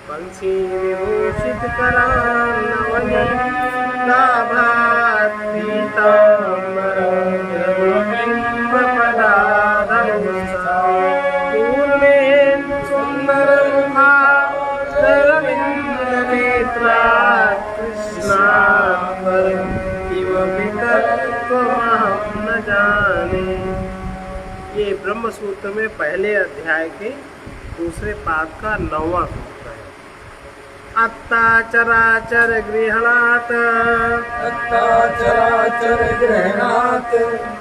बंसी विभूषित कराभात पीताम्बरं पूर्णेन्दु सुन्दरमुखारविन्दनेत्रा कृष्णाम्बरं किमपि तत्त्वमहं न जाने। ये ब्रह्म सूत्र में पहले अध्याय के दूसरे पाद का 9वां सूत्र है। अत्ता चराचर गृहणात्,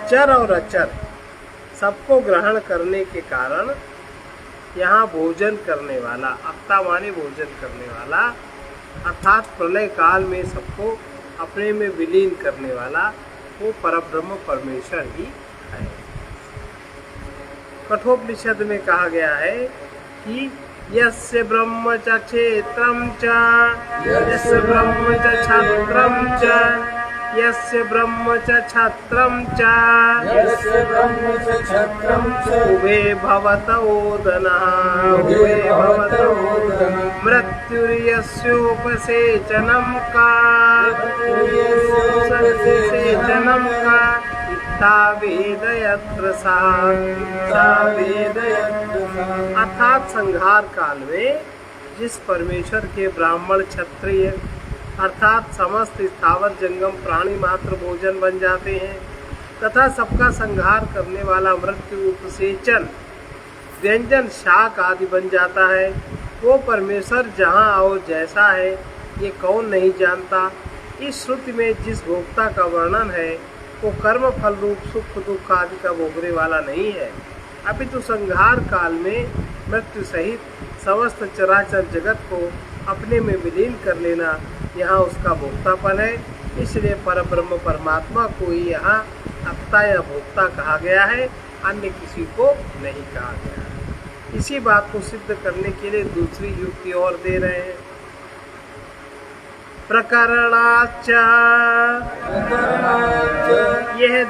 चर और अचर सबको ग्रहण करने के कारण यहाँ भोजन करने वाला, अत्ता माने भोजन करने वाला, अर्थात प्रलय काल में सबको अपने में विलीन करने वाला वो परब्रह्म परमेश्वर ही है। कठोपनिषद में कहा गया है कि यस्य ब्रह्म च क्षेत्रं च, यस्य ब्रह्म च क्षत्रं च, यस्य ब्रह्म च क्षत्रं च, यस्य ब्रह्म च क्षत्रं च, उभे भवत ओदनः, उभे भवत ओदनः, मृत्युर्यस्योपसेचनं का, मृत्युर्यस्योपसेचनं का, इत्था वेदयत्र सा, इत्था वेदयत्र सा। अर्थात संहार काल में जिस परमेश्वर के ब्राह्मण क्षत्रिय अर्थात समस्त स्थावर जंगम प्राणी मात्र भोजन बन जाते हैं तथा सबका संहार करने वाला मृत्यु उपसेचन व्यंजन शाक आदि बन जाता है, वो परमेश्वर जहाँ और जैसा है ये कौन नहीं जानता। इस श्रुति में जिस भोक्ता का वर्णन है वो कर्म फल रूप सुख दुख आदि का भोगने वाला नहीं है, अपितु संहार काल में मृत्यु सहित समस्त चराचर जगत को अपने में विलीन कर लेना यहाँ उसका भोक्तापन है। इसलिए परब्रह्म परमात्मा को ही यहाँ अत्ता या भोक्ता कहा गया है, अन्य किसी को नहीं कहा गया है। इसी बात को सिद्ध करने के लिए दूसरी युक्ति और दे रहे हैं। प्रकरणाच्च, यह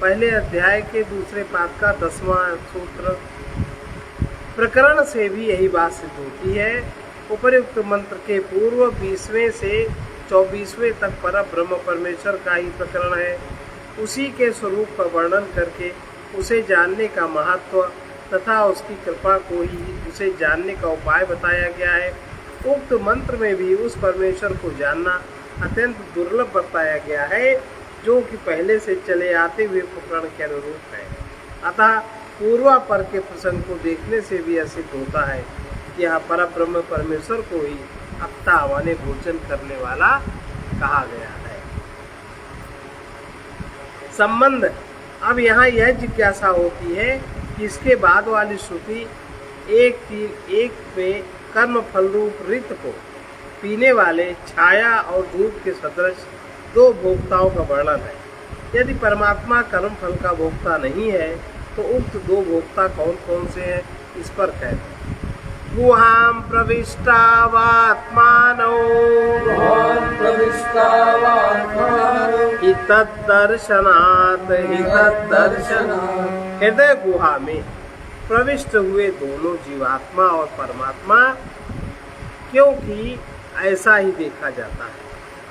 पहले अध्याय के दूसरे पाद का 10वां सूत्र। प्रकरण से भी यही बात सिद्ध होती है। उपयुक्त मंत्र के पूर्व 20वें से 24वें तक परब्रह्म परमेश्वर का ही प्रकरण है। उसी के स्वरूप का वर्णन करके उसे जानने का महत्व तथा उसकी कृपा को ही उसे जानने का उपाय बताया गया है। उक्त मंत्र में भी उस परमेश्वर को जानना अत्यंत दुर्लभ बताया गया है, जो कि पहले से चले आते हुए प्रकरण के अनुरूप है। अतः पूर्वापर के प्रसंग को देखने से भी यह सिद्ध होता है कि यहाँ परब्रह्म परमेश्वर को ही अत्ता माने भोजन करने वाला कहा गया है। संबंध, अब यहाँ यह जिज्ञासा होती है कि इसके बाद वाली श्रुति एक में कर्म फल रूप ऋत को पीने वाले छाया और धूप के सदृश दो भोक्ताओं का वर्णन है। यदि परमात्मा कर्म फल का भोक्ता नहीं है तो उक्त दो भोक्ता कौन कौन से हैं, इस पर कहते हैं। गुहां प्रविष्टावात्मानो हितदर्शनात्, हृदय गुहा में प्रविष्ट हुए दोनों जीवात्मा और परमात्मा, क्योंकि ऐसा ही देखा जाता है।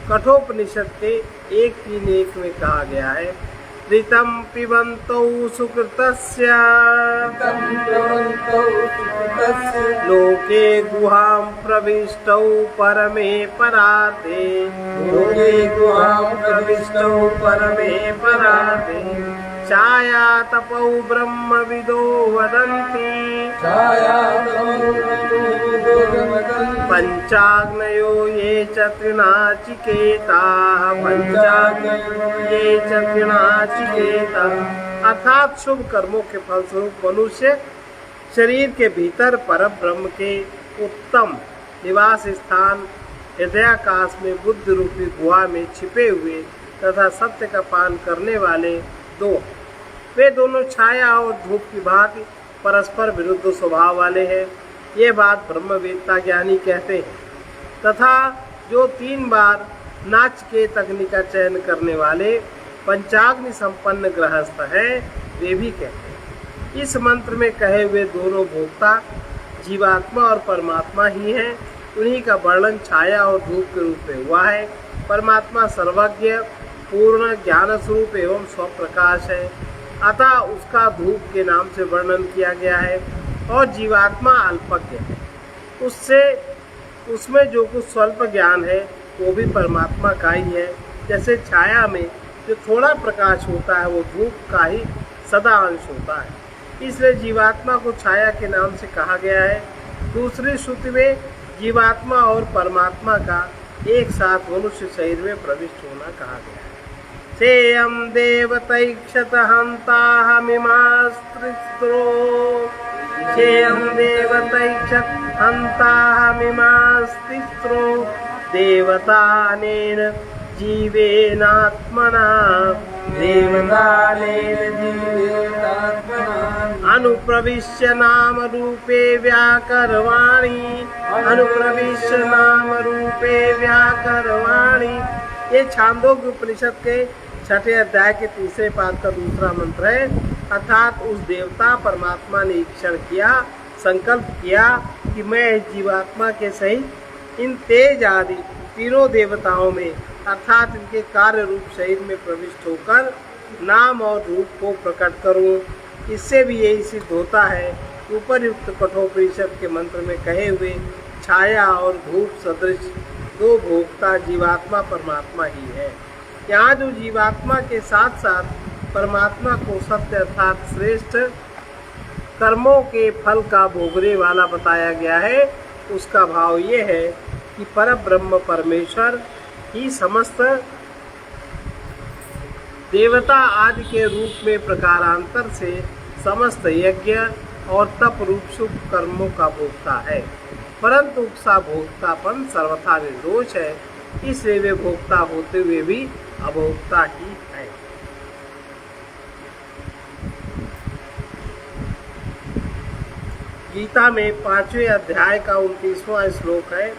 कठोपनिषद के 1:3:1 में कहा गया है, ऋतं पिबन्तौ सुकृतस्य लोके गुहां प्रविष्टौ परमे परार्धे, लोके गुहां प्रविष्टौ परमे परार्धे, छाया तपौ ब्रह्मविदो वदन्ति, पंचाग्नयो ये च त्रिनाचिकेताः, पंचाग्नयो ये च त्रिनाचिकेताः। अर्थात शुभ कर्मों के फलस्वरूप मनुष्य शरीर के भीतर परब्रह्म के उत्तम निवास स्थान हृदयाकाश में बुद्ध रूपी गुहा में छिपे हुए तथा सत्य का पान करने वाले दो, वे दोनों छाया और धूप की भांति परस्पर विरुद्ध स्वभाव वाले हैं। ये बात ब्रह्मवेत्ता ज्ञानी कहते हैं। तथा जो 3 बार नाचिकेत अग्नि का चयन करने वाले पंचाग्नि संपन्न गृहस्थ है, वे भी कहते हैं। इस मंत्र में कहे हुए दोनों भोक्ता जीवात्मा और परमात्मा ही हैं। उन्हीं का वर्णन छाया और धूप के रूप में हुआ है। परमात्मा सर्वज्ञ, पूर्ण ज्ञान स्वरूप एवं स्वप्रकाश है, अतः उसका धूप के नाम से वर्णन किया गया है। और जीवात्मा अल्पज्ञ है, उसमें जो कुछ स्वल्प ज्ञान है वो भी परमात्मा का ही है। जैसे छाया में जो थोड़ा प्रकाश होता है वो धूप का ही सदा अंश होता है, इसलिए जीवात्मा को छाया के नाम से कहा गया है। दूसरी श्रुति में जीवात्मा और परमात्मा का एक साथ मनुष्य शरीर में प्रविष्ट होना कहा गया है। सेयं देवतैक्षत हन्ताहमिमास्त्रिस्रो, सेयं देवतैक्षत हन्ताहमिमास्तिस्रो, देवतानेन जीवेनात्मना, देवतानेन जीवेनात्मना अनुप्रविश्य नाम रूपे व्याकरवाणी, अनुप्रविश्य नाम रूपे व्याकरवाणी। ये छांदोग्य उपनिषद के 6ठे अध्याय के 3रे पाद का दूसरा मंत्र है। अर्थात उस देवता परमात्मा ने ईक्षण किया, संकल्प किया कि मैं जीवात्मा के सहित इन तेज आदि तीनों देवताओं में अर्थात इनके कार्य रूप शरीर में प्रविष्ट होकर नाम और रूप को प्रकट करूं। इससे भी यही सिद्ध होता है कि उपरयुक्त कठोपनिषद के मंत्र में कहे हुए छाया और धूप सदृश दो भोक्ता जीवात्मा परमात्मा ही है। यहाँ जो जीवात्मा के साथ साथ परमात्मा को सत्य अर्थात श्रेष्ठ कर्मों के फल का भोगने वाला बताया गया है, उसका भाव ये है कि परब्रह्म परमेश्वर ही समस्त देवता आदि के रूप में प्रकारांतर से समस्त यज्ञ और तप रूप शुभ कर्मों का भोक्ता है, परंतु उसका भोक्तापन सर्वथा निर्दोष है, इसलिए वे भोक्ता होते हुए भी अभोक्ता ही है। गीता में 5वें अध्याय का 29वां श्लोक है।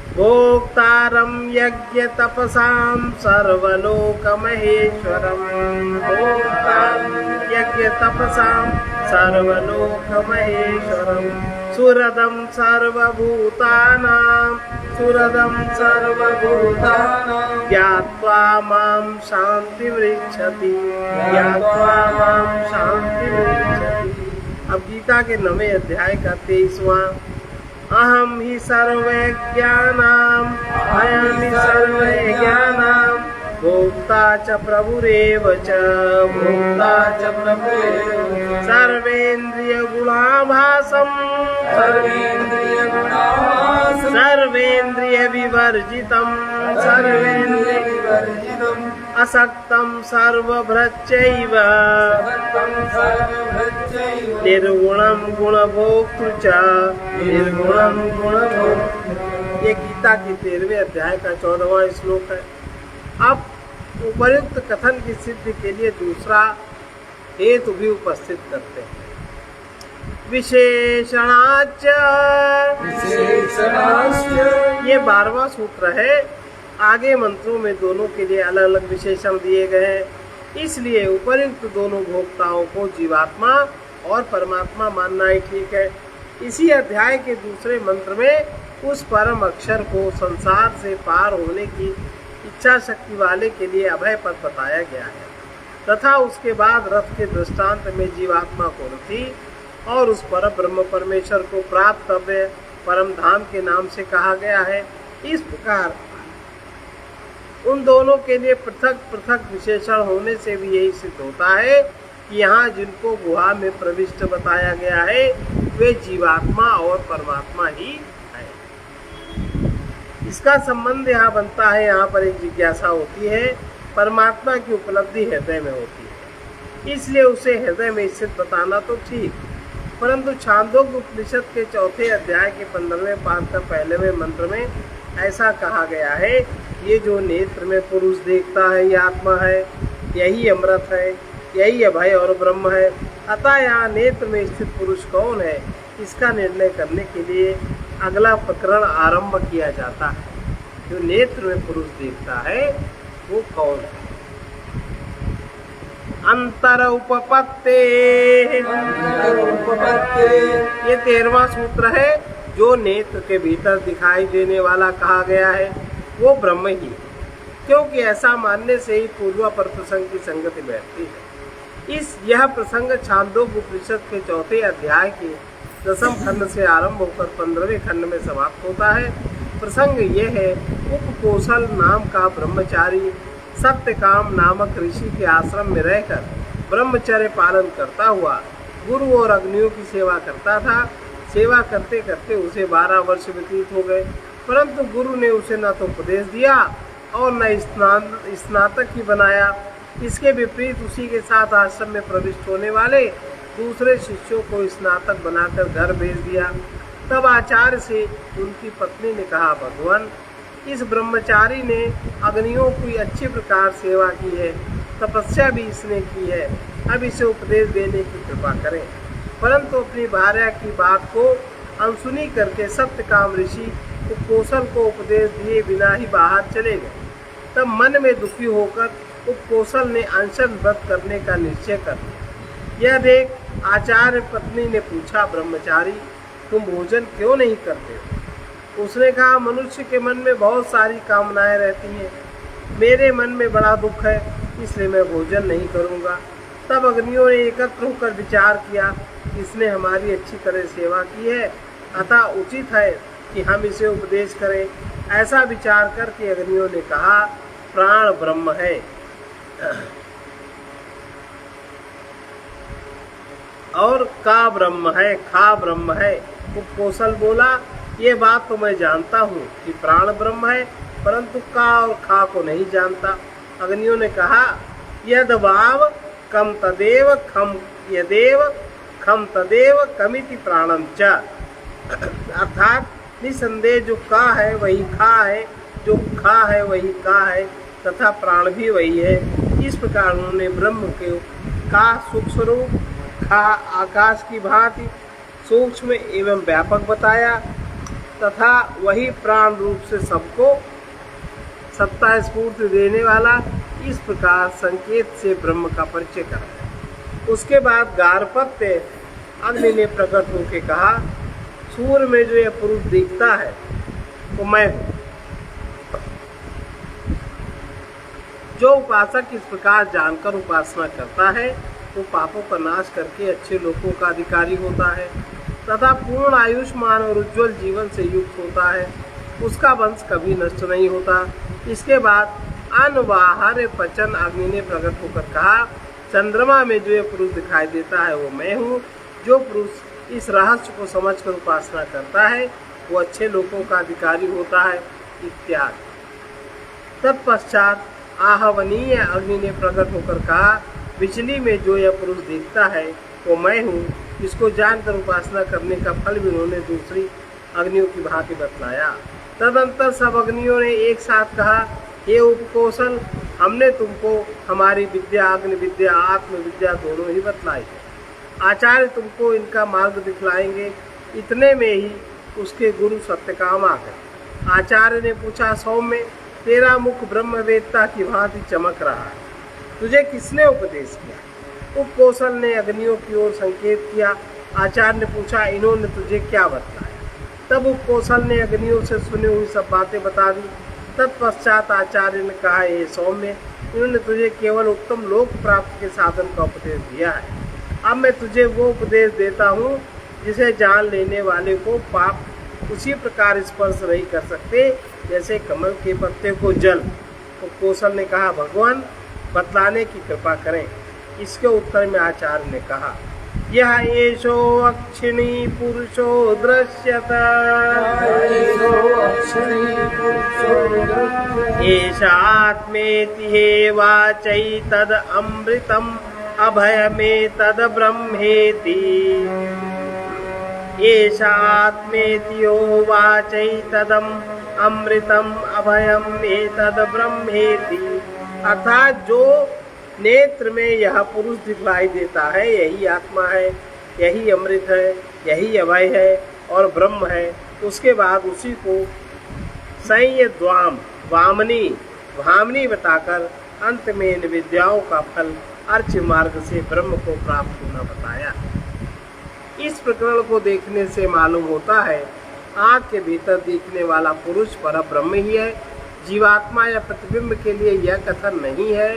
भोक्तारं यज्ञ तपसां सर्वलोकमहेश्वरं, भोक्तारं यज्ञ तपसां सर्वलोकमहेश्वरं, सुहृदं सर्वभूतानां, सुहृदं सर्वभूतानां, ज्ञात्वा मां शान्तिमृच्छति, ज्ञात्वा मां शान्तिमृच्छति। अब गीता के 9वें अध्याय का 23वां। अहम ही सर्वज्ञानाम्, अयं ही सर्वज्ञानां, भोक्ता च प्रभुरेव च, भोक्ता च प्रभुरेव च, सर्वेन्द्रियगुणाभासं, सर्वेन्द्रियगुणाभासं, सर्वेन्द्रियविवर्जितं, सर्वेन्द्रियविवर्जितं, असक्तं सर्वभृच्चैव, निर्गुणं गुणभोक्तृ च, निर्गुणं गुणभोक्तृ। ये गीता के 13वें अध्याय का 14वां श्लोक है। अब उपर्युक्त कथन की सिद्धि के लिए दूसरा हेतु भी उपस्थित करते हैं। विशेषणाच, ये 12वां सूत्र है। आगे मंत्रों में दोनों के लिए अलग अलग विशेषण दिए गए हैं, इसलिए उपर्युक्त दोनों भोक्ताओं को जीवात्मा और परमात्मा मानना ही ठीक है। इसी अध्याय के दूसरे मंत्र में उस परम अक्षर को संसार से पार होने की इच्छा शक्ति वाले के लिए अभय पद बताया गया है, तथा उसके बाद रथ के दृष्टांत में जीवात्मा को रथी और उस परम ब्रह्म परमेश्वर को प्राप्तव्य परम धाम के नाम से कहा गया है। इस प्रकार उन दोनों के लिए पृथक पृथक विशेषण होने से भी यही सिद्ध होता है कि यहाँ जिनको गुहा में प्रविष्ट बताया गया है वे जीवात्मा और परमात्मा ही है। इसका संबंध यहाँ बनता है। यहाँ पर एक जिज्ञासा होती है, परमात्मा की उपलब्धि हृदय में होती है, इसलिए उसे हृदय में स्थित बताना तो ठीक, परंतु छांदोग्य उपनिषद के 4थे अध्याय के 15वें पाद का 1वें मंत्र में ऐसा कहा गया है, ये जो नेत्र में पुरुष देखता है ये आत्मा है, यही अमृत है, यही अभय और ब्रह्म है। अतः यहाँ नेत्र में स्थित पुरुष कौन है, इसका निर्णय करने के लिए अगला प्रकरण आरंभ किया जाता है। जो नेत्र में पुरुष देखता है वो कौन है। अंतर उपपत्ते, ये 13वां सूत्र है। जो नेत्र के भीतर दिखाई देने वाला कहा गया है वो ब्रह्म ही है, क्योंकि ऐसा मानने से ही पूर्व पर प्रसंग की संगति बैठती है। यह प्रसंग छांदोग्य उपनिषद के 4 अध्याय के 10वें खंड से आरंभ होकर 15वें खंड में समाप्त होता है। प्रसंग यह है, उपकोसल नाम का ब्रह्मचारी सत्यकाम नामक ऋषि के आश्रम में रहकर ब्रह्मचर्य पालन करता हुआ गुरु और अग्नियों की सेवा करता था। सेवा करते करते उसे 12 वर्ष व्यतीत हो गए, परंतु गुरु ने उसे न तो उपदेश दिया और न स्नातक ही बनाया। इसके विपरीत उसी के साथ आश्रम में प्रविष्ट होने वाले दूसरे शिष्यों को स्नातक बनाकर घर भेज दिया। तब आचार्य से उनकी पत्नी ने कहा, भगवान, इस ब्रह्मचारी ने अग्नियों की अच्छी प्रकार सेवा की है, तपस्या भी इसने की है, अब इसे उपदेश देने की कृपा करें। परंतु अपनी भार्या की बात को अनसुनी करके सत्यकाम ऋषि उपकोसल को उपदेश दिए बिना ही बाहर चले गए। तब मन में दुखी होकर उपकोसल ने अनशन व्रत करने का निश्चय कर लिया। यह देख आचार्य पत्नी ने पूछा, ब्रह्मचारी, तुम भोजन क्यों नहीं करते हो? उसने कहा, मनुष्य के मन में बहुत सारी कामनाएं रहती हैं, मेरे मन में बड़ा दुख है, इसलिए मैं भोजन नहीं करूंगा। तब अग्नियों ने एकत्र होकर विचार किया, इसने हमारी अच्छी तरह सेवा की है, अतः उचित है कि हम इसे उपदेश करें। ऐसा विचार करके अग्नियों ने कहा, प्राण ब्रह्म है और का ब्रह्म है, खा ब्रह्म है। उपकोसल बोला, ये बात तो मैं जानता हूँ कि प्राण ब्रह्म है, परंतु का और खा को नहीं जानता। अग्नियों ने कहा, यद वाव कम तदेव खम यदेव खम तदेव कमिति प्राणम च, अर्थात निसंदेह जो का है वही खा है, जो खा है वही का है, तथा प्राण भी वही है। इस प्रकार उन्होंने ब्रह्म के का सूक्ष्म रूप, खा आकाश की भांति सूक्ष्म एवं व्यापक बताया, तथा वही प्राण रूप से सबको सत्ता स्फूर्ति देने वाला, इस प्रकार संकेत से ब्रह्म का परिचय कराया। उसके बाद गार्हपत्य अग्नि ने प्रकट होकर कहा, सूर्य में जो यह पुरुष दिखता है वो मैं हूँ। जो उपासक इस प्रकार जानकर उपासना करता है वो पापों का नाश करके अच्छे लोगों का अधिकारी होता है तथा पूर्ण आयुष्मान और उज्जवल जीवन से युक्त होता है, उसका वंश कभी नष्ट नहीं होता। इसके बाद अनवाहार्य पचन अग्नि ने प्रकट होकर कहा, चंद्रमा में जो ये पुरुष दिखाई देता है वो मैं हूँ। जो पुरुष इस रहस्य को समझकर उपासना करता है वो अच्छे लोगों का अधिकारी होता है, इत्यादि। तत्पश्चात आहवनीय अग्नि ने प्रकट होकर कहा, बिजली में जो यह पुरुष दिखता है वो मैं हूँ। इसको जानकर उपासना करने का फल भी उन्होंने दूसरी अग्नियों की भांति बतलाया। तदंतर सब अग्नियों ने एक साथ कहा, हे उपकोसल, हमने तुमको हमारी विद्या, अग्नि विद्या, आत्म विद्या दोनों ही बतलाई है। आचार्य तुमको इनका मार्ग दिखलाएंगे। इतने में ही उसके गुरु सत्यकाम आ गए। आचार्य ने पूछा, सौम्य, तेरा मुख ब्रह्मवेत्ता की भांति चमक रहा है, तुझे किसने उपदेश किया? उपकोसल ने अग्नियों की ओर संकेत किया। आचार्य ने पूछा, इन्होंने तुझे क्या बतलाया? तब उपकोसल ने अग्नियों से सुनी हुई सब बातें बता दी। तत्पश्चात आचार्य ने कहा, हे सौम्य, इन्होंने तुझे केवल उत्तम लोक प्राप्ति के साधन का उपदेश दिया है। अब मैं तुझे वो उपदेश देता हूँ जिसे जान लेने वाले को पाप उसी प्रकार स्पर्श नहीं कर सकते जैसे कमल के पत्ते को जल। उपकोसल ने कहा, भगवान, बतलाने की कृपा करें। इसके उत्तर में आचार्य ने कहा, यह एषो अक्षिणी पुरुषो दृश्यता, एषा आत्मेति हे वाचै तद अमृतम अभयमेतद ब्रह्मेति, एषा आत्मेति यो वाचै तदम अमृतम अभयम एतद ब्रह्मेति। अर्थात जो नेत्र में यह पुरुष दिखलाई देता है यही आत्मा है, यही अमृत है, यही अभय है और ब्रह्म है। उसके बाद उसी को संय द्वाम वामनी भामनी बताकर अंत में इन विद्याओं का फल अर्च मार्ग से ब्रह्म को प्राप्त होना बताया। इस प्रकरण को देखने से मालूम होता है आँख के भीतर दिखने वाला पुरुष पर ब्रह्म ही है। जीवात्मा या प्रतिबिंब के लिए यह कथन नहीं है,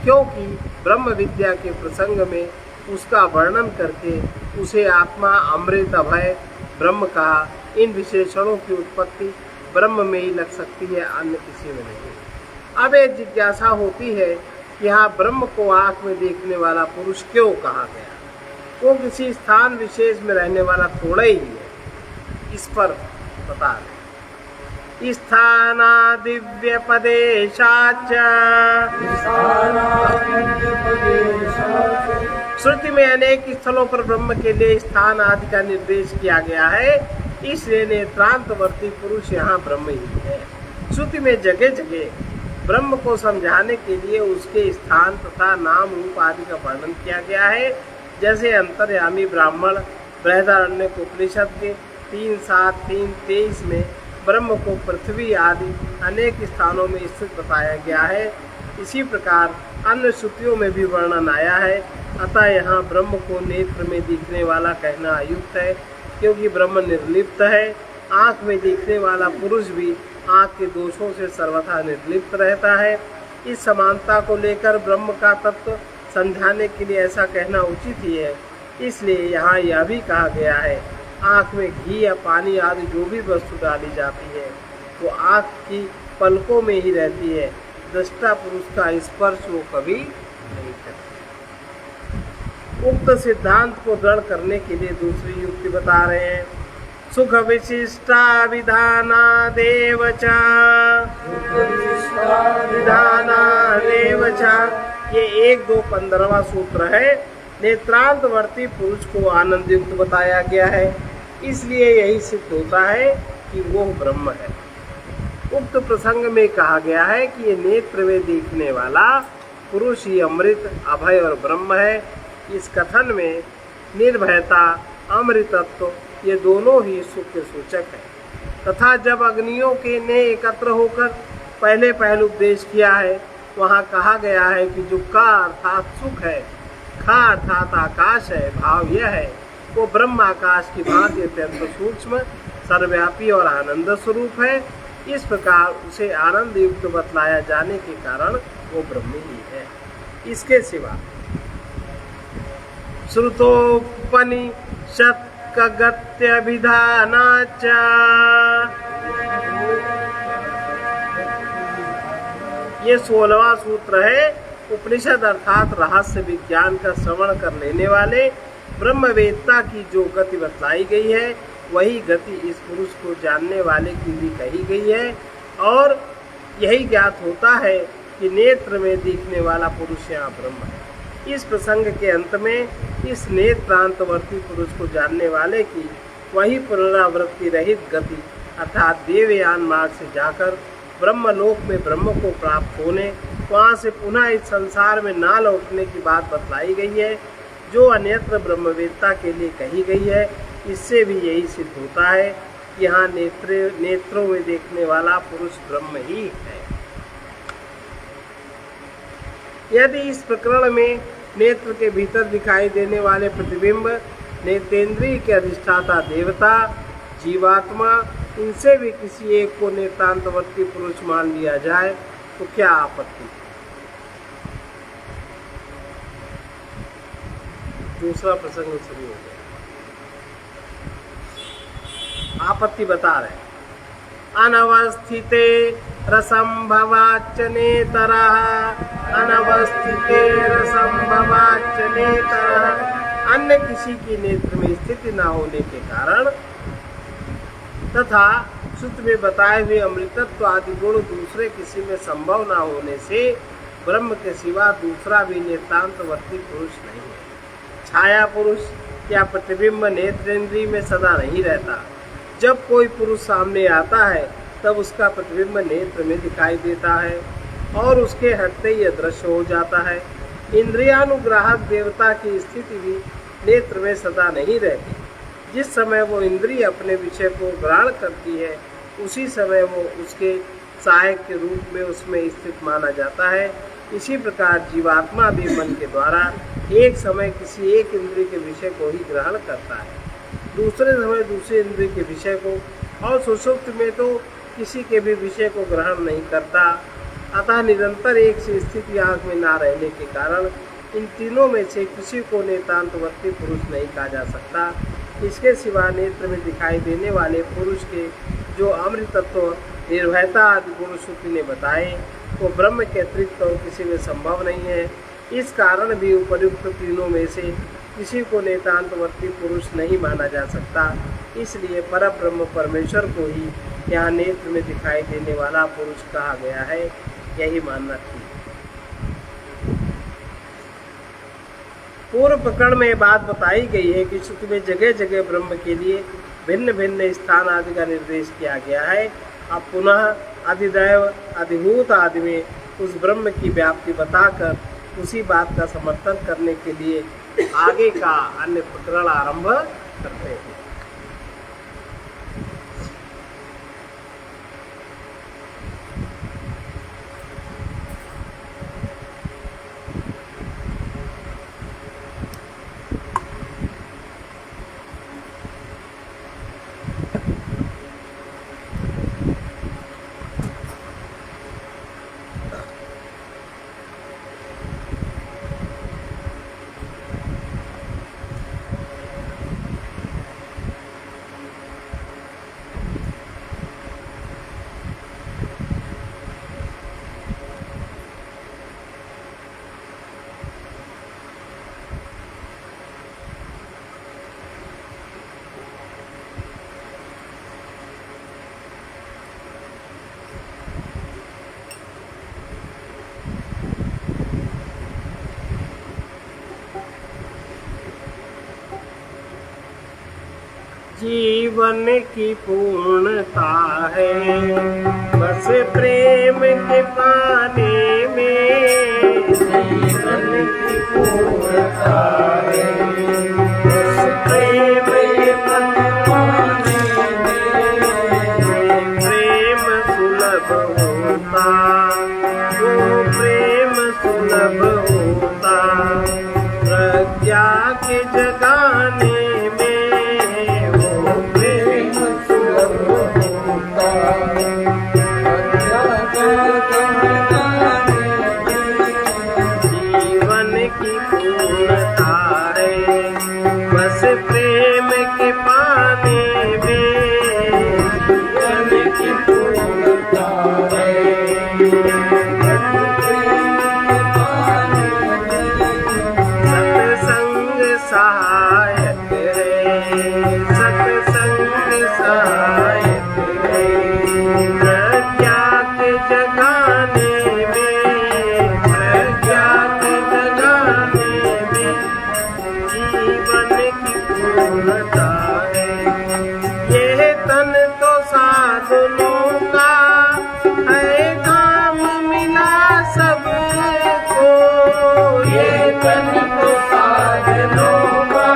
क्योंकि ब्रह्म विद्या के प्रसंग में उसका वर्णन करके उसे आत्मा, अमृत, अभय, ब्रह्म कहा। इन विशेषणों की उत्पत्ति ब्रह्म में ही लग सकती है, अन्य किसी में नहीं। अब एक जिज्ञासा होती है, यहाँ ब्रह्म को आँख में देखने वाला पुरुष क्यों कहा गया? वो किसी स्थान विशेष में रहने वाला थोड़ा ही है, इस पर बता रहे। स्थाना दिव्य पदेशाच, श्रुति में अनेक स्थलों पर ब्रह्म के लिए स्थान आदि का निर्देश किया गया है, इसलिए नेत्रांतवर्ती पुरुष यहाँ ब्रह्म ही है। श्रुति में जगह जगह ब्रह्म को समझाने के लिए उसके स्थान तथा नाम रूप आदि का वर्णन किया गया है। जैसे अंतर्यामी ब्राह्मण बृहदारण्यक उपनिषद के 3:7-3:23 में ब्रह्म को पृथ्वी आदि अनेक स्थानों में स्थित बताया गया है। इसी प्रकार अन्य श्रुतियों में भी वर्णन आया है। अतः यहाँ ब्रह्म को नेत्र में दिखने वाला कहना अयुक्त है, क्योंकि ब्रह्म निर्लिप्त है। आँख में दिखने वाला पुरुष भी आँख के दोषों से सर्वथा निर्लिप्त रहता है। इस समानता को लेकर ब्रह्म का तत्व समझाने के लिए ऐसा कहना उचित ही है। इसलिए यहाँ यह भी कहा गया है, आँख में घी या पानी आदि जो भी वस्तु डाली जाती है वो आँख की पलकों में ही रहती है। दृष्टा पुरुष का स्पर्श वो कभी नहीं करता। उक्त सिद्धांत को दृढ़ करने के लिए दूसरी युक्ति बता रहे हैं। सुख विशिष्टा विधाना देवचा, विधाना देवचा, ये 1-2-15वां सूत्र है। नेत्रांतवर्ती पुरुष को आनंद युक्त बताया गया है, इसलिए यही सिद्ध होता है कि वो ब्रह्म है। उक्त प्रसंग में कहा गया है कि ये नेत्र में देखने वाला पुरुष ही अमृत, अभय और ब्रह्म है। इस कथन में निर्भयता, अमृतत्व ये दोनों ही सुख के सूचक है। तथा जब अग्नियों के ने एकत्र होकर पहले उपदेश किया है, वहाँ कहा गया है कि जो का अर्थात सुख है, खा अर्थात आकाश है, भाव यह है वो ब्रह्म आकाश की भांति अत्यंत सूक्ष्म, सर्वव्यापी और आनंद स्वरूप है। इस प्रकार उसे आनंद युक्त बतलाया जाने के कारण वो ब्रह्म ही है। इसके सिवा श्रुतोपनिषत् गत्य विधानाच, ये 16वां सूत्र है। उपनिषद अर्थात रहस्य विज्ञान का श्रवण कर लेने वाले ब्रह्मवेत्ता की जो गति बतलाई गई है, वही गति इस पुरुष को जानने वाले की भी कही गई है। और यही ज्ञात होता है कि नेत्र में दिखने वाला पुरुष यहाँ ब्रह्म है। इस प्रसंग के अंत में इस नेत्रांतवर्ती पुरुष को जानने वाले की वही पुनरावृत्ति रहित गति अर्थात देवयान मार्ग से जाकर ब्रह्मलोक में ब्रह्म को प्राप्त होने, वहाँ से पुनः इस संसार में ना लौटने की बात बतलाई गई है, जो अन्यत्र ब्रह्मवेत्ता के लिए कही गई है। इससे भी यही सिद्ध होता है कि यहाँ नेत्रों में देखने वाला पुरुष ब्रह्म ही है। यदि इस प्रकरण में नेत्र के भीतर दिखाई देने वाले प्रतिबिंब नेत्रेंद्रिय के अधिष्ठाता देवता, जीवात्मा, इनसे भी किसी एक को नेत्रांतवर्ती पुरुष मान लिया जाए तो क्या आपत्ति? दूसरा प्रसंग शुरू हो गया। आपत्ति बता रहे, अनवस्थिते रसंभवाच्च नेतरः, अनवस्थिते रसंभवाच्च नेतरः, अन्य किसी की नेत्र में स्थिति न होने के कारण तथा श्रुति में बताए हुए अमृतत्व आदि गुण दूसरे किसी में संभव न होने से ब्रह्म के सिवा दूसरा भी नेत्रांतवर्ती पुरुष नहीं है। छाया पुरुष या प्रतिबिंब नेत्रेंद्रिय में सदा नहीं रहता। जब कोई पुरुष सामने आता है तब उसका प्रतिबिंब नेत्र में दिखाई देता है और उसके हटते ही अदृश्य हो जाता है। इंद्रियानुग्राहक देवता की स्थिति भी नेत्र में सदा नहीं रहती। जिस समय वो इंद्रिय अपने विषय को ग्रहण करती है उसी समय वो उसके सहायक के रूप में उसमें स्थित माना जाता है। इसी प्रकार जीवात्मा भी मन के द्वारा एक समय किसी एक इंद्रिय के विषय को ही ग्रहण करता है, दूसरे समय दूसरे इंद्रिय के विषय को और सुषुप्त में तो किसी के भी विषय को ग्रहण नहीं करता। अतः निरंतर एक सी स्थिति आँख में ना रहने के कारण इन तीनों में से किसी को नेतांतवर्ती पुरुष नहीं कहा जा सकता। इसके सिवा नेत्र में दिखाई देने वाले पुरुष के जो अमृत तत्व, निर्भयता आदि गुण श्रुति ने बताए, वो ब्रह्म के अतिरिक्त और किसी में संभव नहीं है। इस कारण भी उपर्युक्त तीनों में से किसी को नेतांतवर्ती पुरुष नहीं माना जा सकता। इसलिए परब्रह्म परमेश्वर को ही यहाँ नेत्र में दिखाई देने वाला पुरुष कहा गया है। यही मानना ठीक। पूर्व प्रकरण में बात बताई गई है कि श्रुति में जगह जगह ब्रह्म के लिए भिन्न भिन्न स्थान आदि का निर्देश किया गया है। अब पुनः अधिदैव अधिभूत आदि में उस ब्रह्म की व्याप्ति बताकर उसी बात का समर्थन करने के लिए आगे का अन्य प्रकरण आरंभ करते हैं। जीवन की पूर्णता है बस प्रेम के पाने में। जीवन की पूर्णता है बस प्रेम के पाने में। प्रेम सुलभ होता वो प्रेम सुलभ होता प्रज्ञा के जगाने में। जीवन की पूर्णता है बस प्रेम के पाने में। जीवन की पूर्णता है सत्संग सहायक है, सत्संग सहायक है प्रज्ञा के जगाने में। प्रज्ञा के जगाने में जीवन की पूर्णता है। यह तन तो साधनों का है काम मिला सबको। ये तन तो साधनों का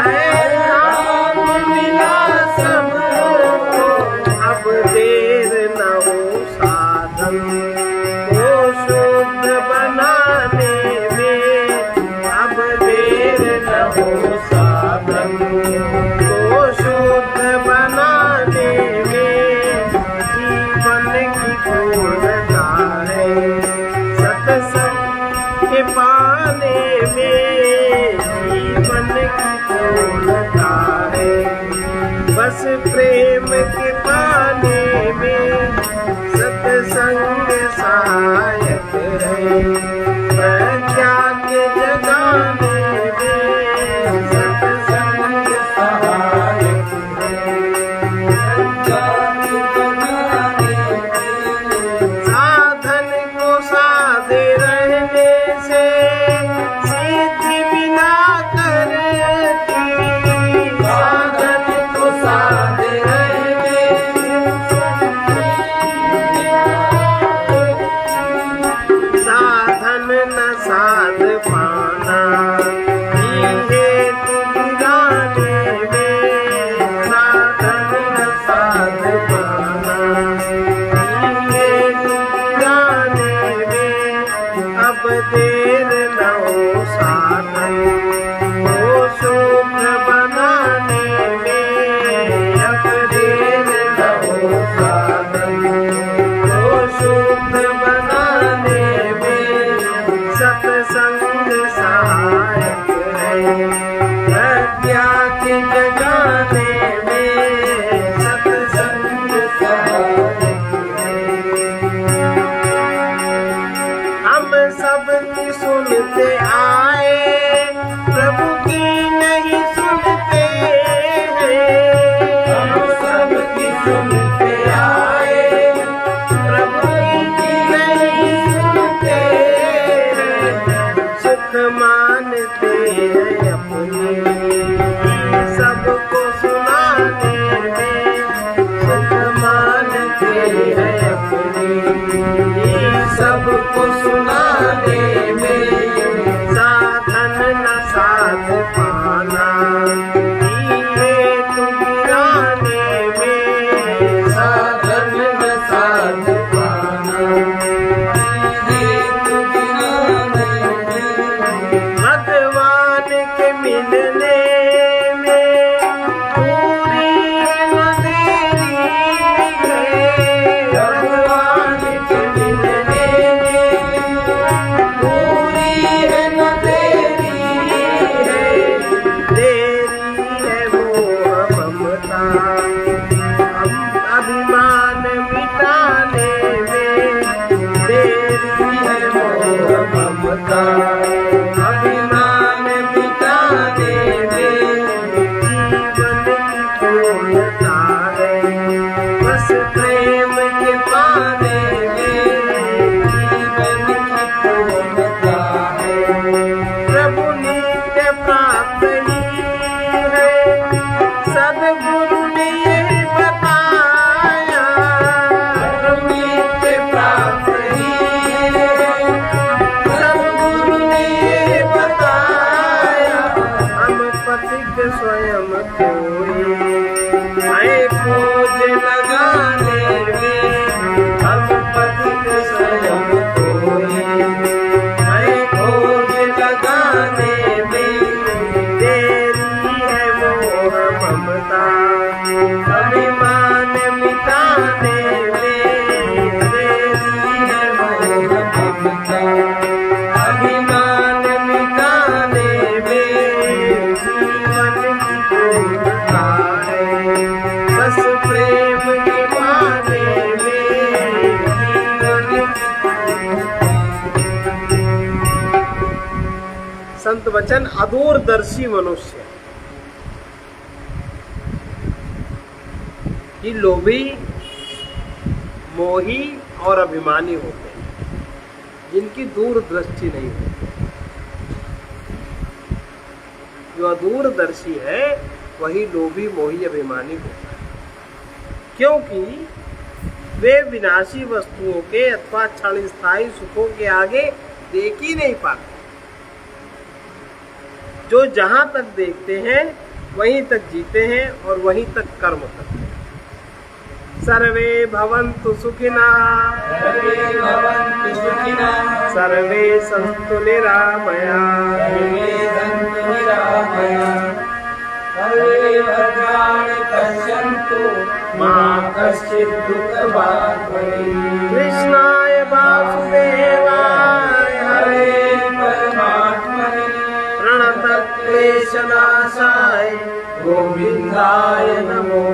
है काम मिला सबको। अब देर न हो साधन को शुद्ध बनाने में। अब देर न हो साधन को शुद्ध बनाने में। जीवन की पूर्णता है सत्संग के पाने में। जीवन की पूर्णता है बस प्रेम के पाने में। सत्संग सहायक है प्रज्ञा के जगाने में। सत्संग सहायक साधन को साधे रहने से सिद्धि बिना करती। साधन को साधे रहने आई है अपनी, सबको सुनाने में साधन न साध पाना, दिए तू गिराने में साधन न साध पाना, दिए तू गिराने में भगवान के मिलने में पूरी न देरी है, भगवान के मिलने में पूरी है न देरी है, देरी है मोह ममता, अभिमान मिटाने में देरी है मोह ममता, अभिमान मिटाने में जीवन की पूर्णता है, बस प्रेम के पाने में जीवन की पूर्णता है, प्रभु नित्य प्राप्त ही है, सद्गुरु ने ये बताया, नित्य प्राप्त ही है, सद्गुरु ने ये बताया, हम पथिक स्वयं कोई है खोज लगाने में, हम पथिक स्वयं कोई है खोज लगाने में, देरी है मोह ममता, अभिमान मिटाने में देरी है मोह ममता, अभिमान मिटाने में जीवन की पूर्णता है, बस प्रेम के पाने में जीवन संत वचन अदूरदर्शी मनुष्य कि लोभी, मोही और अभिमानी होते हैं, जिनकी दूरदृष्टि नहीं होती। जो अदूरदर्शी है वही लोभी, मोही, अभिमानी होता है, क्योंकि वे विनाशी वस्तुओं के अथवा क्षण स्थायी सुखों के आगे देख ही नहीं पाते। जो जहां तक देखते हैं वहीं तक जीते हैं और वहीं तक कर्म करते हैं। सर्वे भवन्तु सुखिनः, सर्वे भवन्तु सुखिनः, सर्वे सन्तु निरामयाः, सर्वे सन्तु निरामयाः, सर्वे भद्राणि पश्यन्तु मा कश्चित् दुःखभाग् भवेत्। कृष्णाय वासुदेवाय हरे परमात्मने प्रणतक्लेशनाशाय गोविन्दाय नमो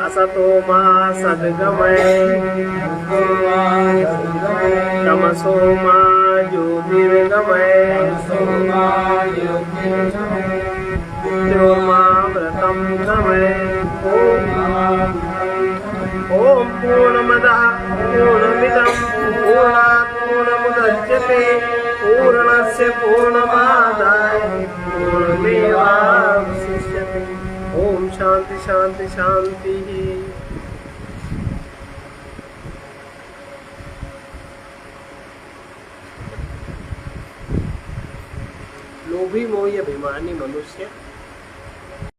असतो मा सद्गमय, तमसो मा ज्योतिर्गमय, मृत्योर्मामृतं गमय। ॐ पूर्णमदः पूर्णमिदं पूर्णात् पूर्णमुदच्यते पूर्णस्य पूर्णमादाय पूर्णमेवावशिष्यते। ओम शांति शांति शांति। लोभी, मोही, अभिमानी मनुष्य